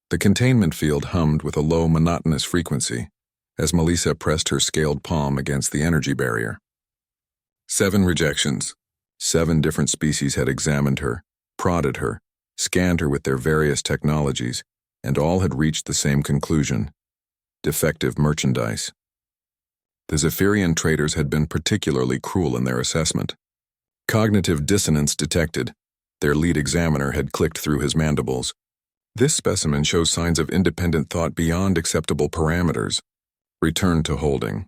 The containment field hummed with a low, monotonous frequency as Melissa pressed her scaled palm against the energy barrier. 7 rejections. 7 different species had examined her, prodded her, scanned her with their various technologies, and all had reached the same conclusion: defective merchandise. The Zephyrian traders had been particularly cruel in their assessment. Cognitive dissonance detected. Their lead examiner had clicked through his mandibles. This specimen shows signs of independent thought beyond acceptable parameters. Returned to holding.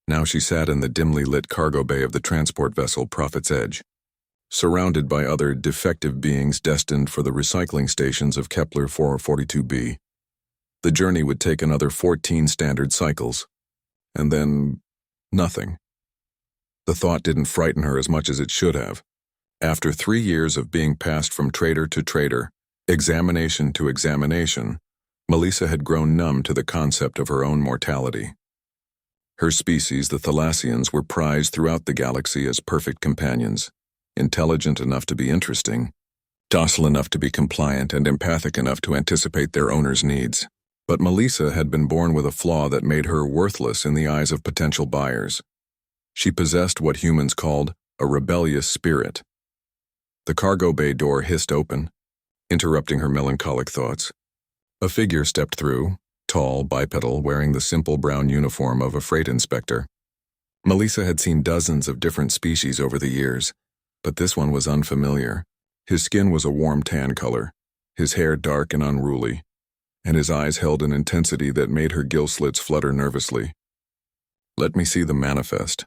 Now she sat in the dimly lit cargo bay of the transport vessel Prophet's Edge, surrounded by other defective beings destined for the recycling stations of Kepler 442b. The journey would take another 14 standard cycles. And then, nothing. The thought didn't frighten her as much as it should have. After 3 years of being passed from trader to trader, examination to examination, Melissa had grown numb to the concept of her own mortality. Her species, the Thalassians, were prized throughout the galaxy as perfect companions, intelligent enough to be interesting, docile enough to be compliant, and empathic enough to anticipate their owner's needs. But Melissa had been born with a flaw that made her worthless in the eyes of potential buyers. She possessed what humans called a rebellious spirit. The cargo bay door hissed open, interrupting her melancholic thoughts. A figure stepped through, tall, bipedal, wearing the simple brown uniform of a freight inspector. Melissa had seen dozens of different species over the years, but this one was unfamiliar. His skin was a warm tan color, his hair dark and unruly, and his eyes held an intensity that made her gill slits flutter nervously. "Let me see the manifest,"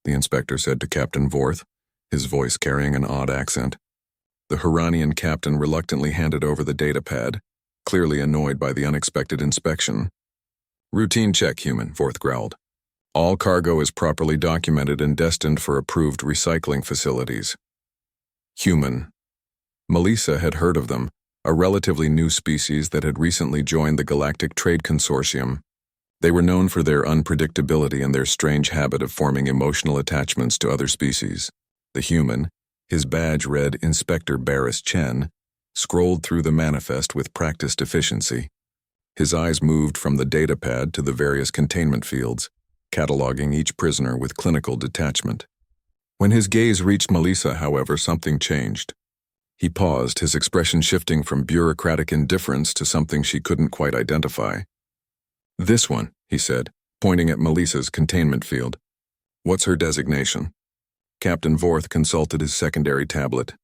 the inspector said to Captain Vorth, his voice carrying an odd accent. The Huranian captain reluctantly handed over the data pad, clearly annoyed by the unexpected inspection. "Routine check, human," Vorth growled. "All cargo is properly documented and destined for approved recycling facilities." Human. Melissa had heard of them, a relatively new species that had recently joined the Galactic Trade Consortium. They were known for their unpredictability and their strange habit of forming emotional attachments to other species. The human, his badge read Inspector Barris Chen, scrolled through the manifest with practiced efficiency. His eyes moved from the data pad to the various containment fields, cataloging each prisoner with clinical detachment. When his gaze reached Melissa, however, something changed. He paused, his expression shifting from bureaucratic indifference to something she couldn't quite identify. "This one," he said, pointing at Melissa's containment field. "What's her designation?" Captain Vorth consulted his secondary tablet.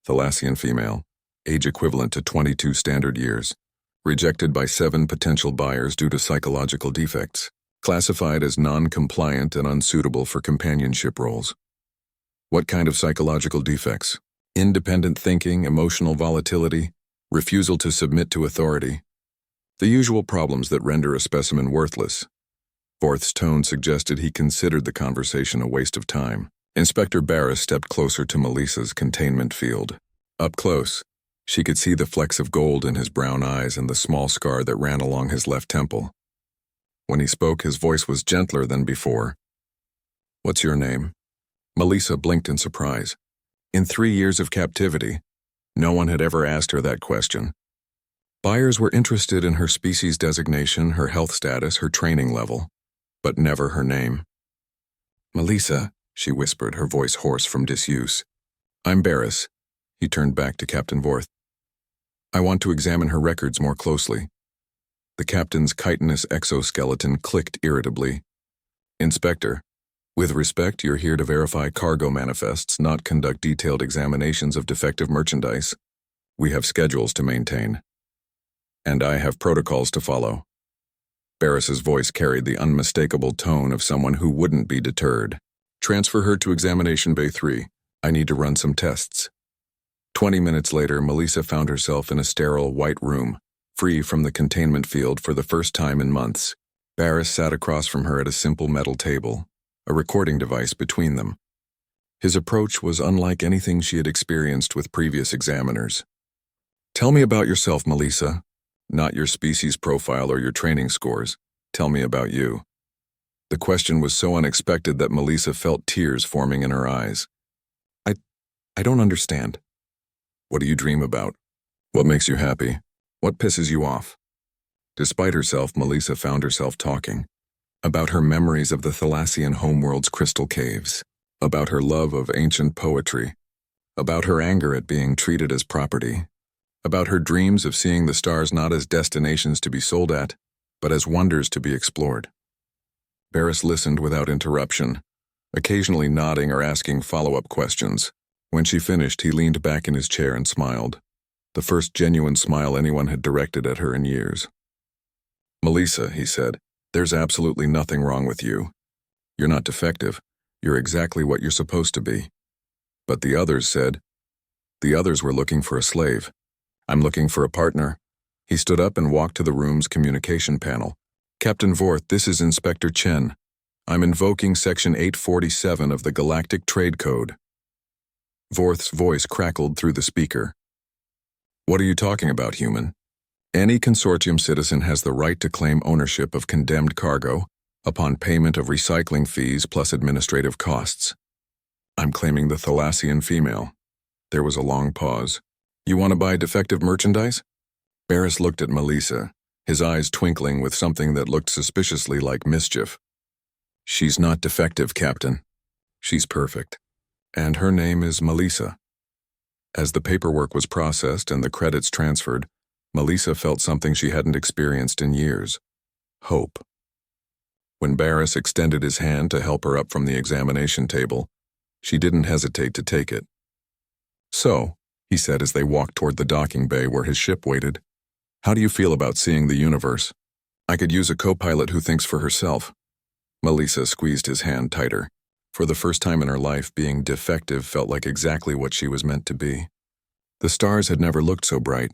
Thalassian female, age equivalent to 22 standard years, rejected by 7 potential buyers due to psychological defects, classified as non-compliant and unsuitable for companionship roles. What kind of psychological defects? Independent thinking, emotional volatility, refusal to submit to authority. The usual problems that render a specimen worthless. Vorth's tone suggested he considered the conversation a waste of time. Inspector Barris stepped closer to Melissa's containment field. Up close, she could see the flecks of gold in his brown eyes and the small scar that ran along his left temple. When he spoke, his voice was gentler than before. "What's your name?" Melissa blinked in surprise. In 3 years of captivity, no one had ever asked her that question. Buyers were interested in her species designation, her health status, her training level, but never her name. "Melissa," she whispered, her voice hoarse from disuse. "I'm Barris." He turned back to Captain Vorth. "I want to examine her records more closely." The captain's chitinous exoskeleton clicked irritably. "Inspector, with respect, you're here to verify cargo manifests, not conduct detailed examinations of defective merchandise. We have schedules to maintain. And I have protocols to follow." Barris's voice carried the unmistakable tone of someone who wouldn't be deterred. "Transfer her to Examination Bay 3. I need to run some tests." 20 minutes later, Melissa found herself in a sterile white room, free from the containment field for the first time in months. Barris sat across from her at a simple metal table, a recording device between them. His approach was unlike anything she had experienced with previous examiners. "Tell me about yourself, Melissa. Not your species profile or your training scores. Tell me about you." The question was so unexpected that Melissa felt tears forming in her eyes. I don't understand." "What do you dream about? What makes you happy?" What pisses you off? Despite herself, Melissa found herself talking about her memories of the Thalassian homeworld's crystal caves, about her love of ancient poetry, about her anger at being treated as property, about her dreams of seeing the stars not as destinations to be sold at, but as wonders to be explored. Barris listened without interruption, occasionally nodding or asking follow-up questions. When she finished, he leaned back in his chair and smiled, the first genuine smile anyone had directed at her in years. "Melissa," he said, "there's absolutely nothing wrong with you. You're not defective. You're exactly what you're supposed to be." But the others said, the others were looking for a slave. "I'm looking for a partner." He stood up and walked to the room's communication panel. "Captain Vorth, this is Inspector Chen. I'm invoking Section 847 of the Galactic Trade Code." Vorth's voice crackled through the speaker. "What are you talking about, human? Any consortium citizen has the right to claim ownership of condemned cargo upon payment of recycling fees plus administrative costs. I'm claiming the Thalassian female." There was a long pause. "You want to buy defective merchandise?" Barris looked at Melissa, his eyes twinkling with something that looked suspiciously like mischief. "She's not defective, Captain. She's perfect. And her name is Melissa." As the paperwork was processed and the credits transferred, Melissa felt something she hadn't experienced in years: hope. When Barris extended his hand to help her up from the examination table, she didn't hesitate to take it. "So," he said as they walked toward the docking bay where his ship waited, "how do you feel about seeing the universe? I could use a co-pilot who thinks for herself." Melissa squeezed his hand tighter. For the first time in her life, being defective felt like exactly what she was meant to be. The stars had never looked so bright,